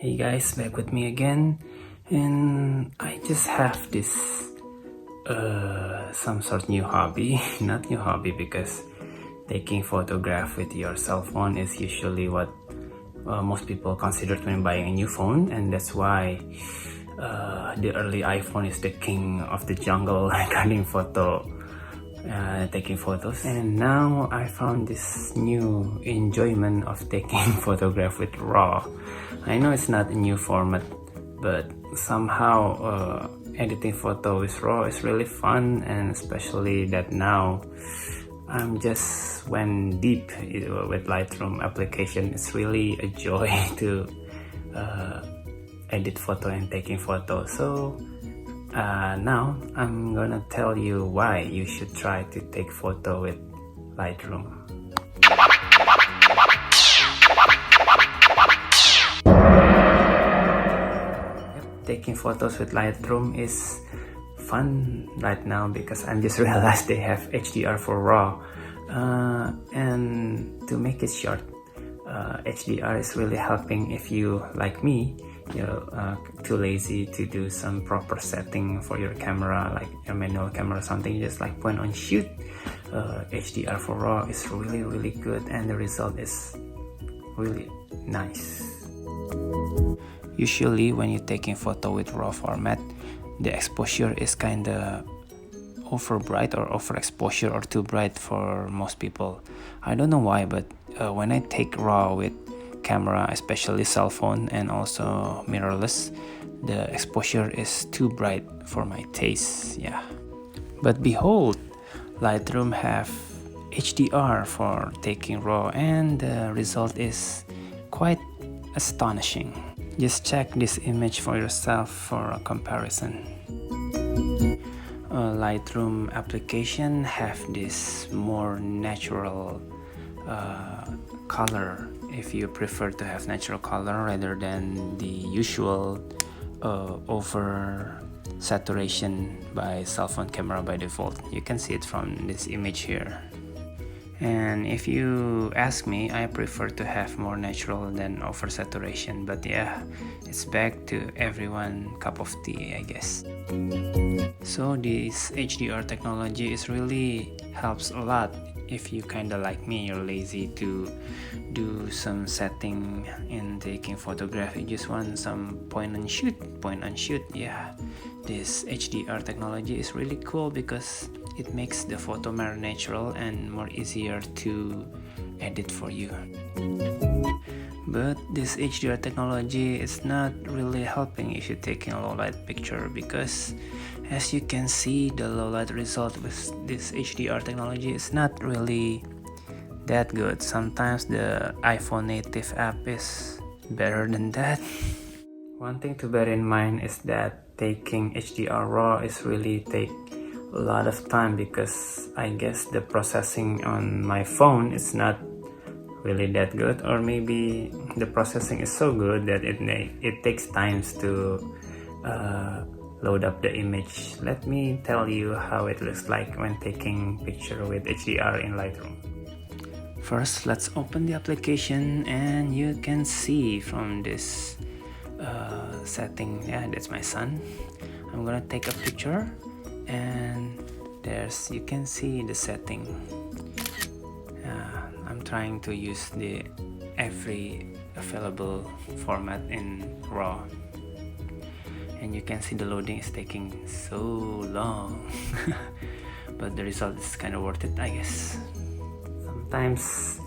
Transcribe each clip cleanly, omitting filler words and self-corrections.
Hey guys, back with me again, and I just have this some sort new hobby. Not new hobby, because taking photograph with your cell phone is usually what most people consider when buying a new phone, and that's why the early iPhone is the king of the jungle regarding taking photos. And now I found this new enjoyment of taking photograph with RAW. I know it's not a new format, but somehow editing photo with RAW is really fun, and especially that now I'm just went deep with Lightroom application. It's really a joy to edit photo and taking photos. So now I'm gonna tell you why you should try to take photo with Lightroom. Taking photos with Lightroom is fun right now because I just realized they have HDR for RAW, and to make it short, HDR is really helping if you, like me, you're too lazy to do some proper setting for your camera, like your manual camera or something. Just like point on shoot, HDR for RAW is really good, and the result is really nice. Usually when you're taking photo with RAW format, the exposure is kinda over bright or overexposure or too bright for most people. I don't know why, but when I take RAW with camera, especially cell phone and also mirrorless, the exposure is too bright for my taste. Yeah, but behold, Lightroom have HDR for taking RAW, and the result is quite astonishing. Just check this image for yourself for a comparison. Lightroom application have this more natural color, if you prefer to have natural color rather than the usual over saturation by cell phone camera by default. You can see it from this image here. And if you ask me, I prefer to have more natural than oversaturation, but yeah, it's back to everyone cup of tea, I guess. So this HDR technology is really helps a lot if you kinda like me, you're lazy to do some setting in taking photography, just want some point and shoot. Yeah, this HDR technology is really cool because it makes the photo more natural and more easier to edit for you. But this HDR technology is not really helping if you're taking a low light picture, because as you can see, the low light result with this HDR technology is not really that good. Sometimes the iPhone native app is better than that. One thing to bear in mind is that taking HDR RAW is really take a lot of time, because I guess the processing on my phone is not really that good, or maybe the processing is so good that it takes times to load up the image. Let me tell you how it looks like when taking picture with HDR in Lightroom. First, let's open the application, and you can see from this setting, yeah, that's my son. I'm gonna take a picture, and you can see the setting. I'm trying to use the every available format in RAW, and you can see the loading is taking so long. But the result is kind of worth it, I guess. Sometimes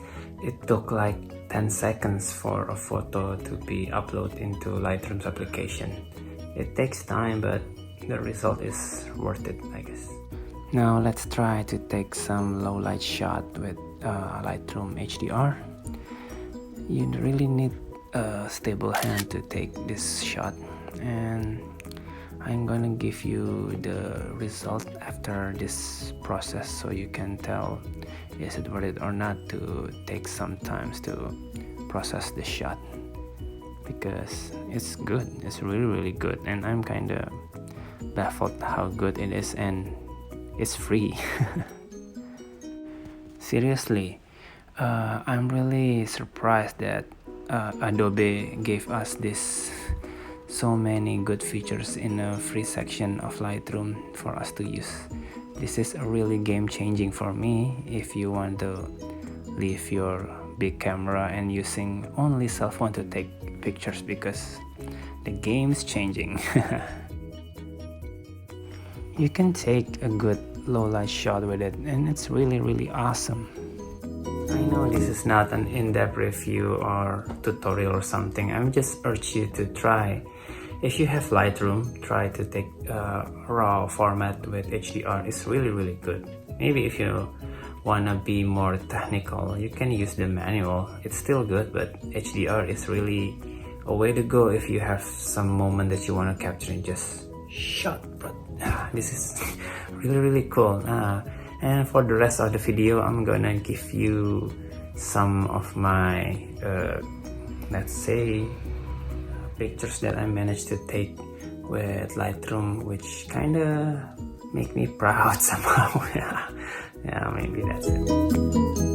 it took like 10 seconds for a photo to be uploaded into Lightroom's application. It takes time, but the result is worth it, I guess. Now let's try to take some low light shot with Lightroom HDR. You really need a stable hand to take this shot, and I'm gonna give you the result after this process, so you can tell is it worth it or not to take some time to process the shot, because it's good. It's really good, and I'm kinda baffled how good it is, and it's free. Seriously, I'm really surprised that Adobe gave us this so many good features in a free section of Lightroom for us to use. This is a really game-changing for me if you want to leave your big camera and using only cell phone to take pictures, because the game's changing. You can take a good low light shot with it, and it's really awesome. I know this is not an in-depth review or tutorial or something. I'm just urge you to try. If you have Lightroom, try to take RAW format with HDR. It's really good. Maybe if you wanna be more technical, you can use the manual. It's still good, but HDR is really a way to go if you have some moment that you wanna capture and just shot. But this is really cool. And for the rest of the video, I'm gonna give you some of my let's say pictures that I managed to take with Lightroom, which kinda make me proud somehow. Yeah, maybe that's it.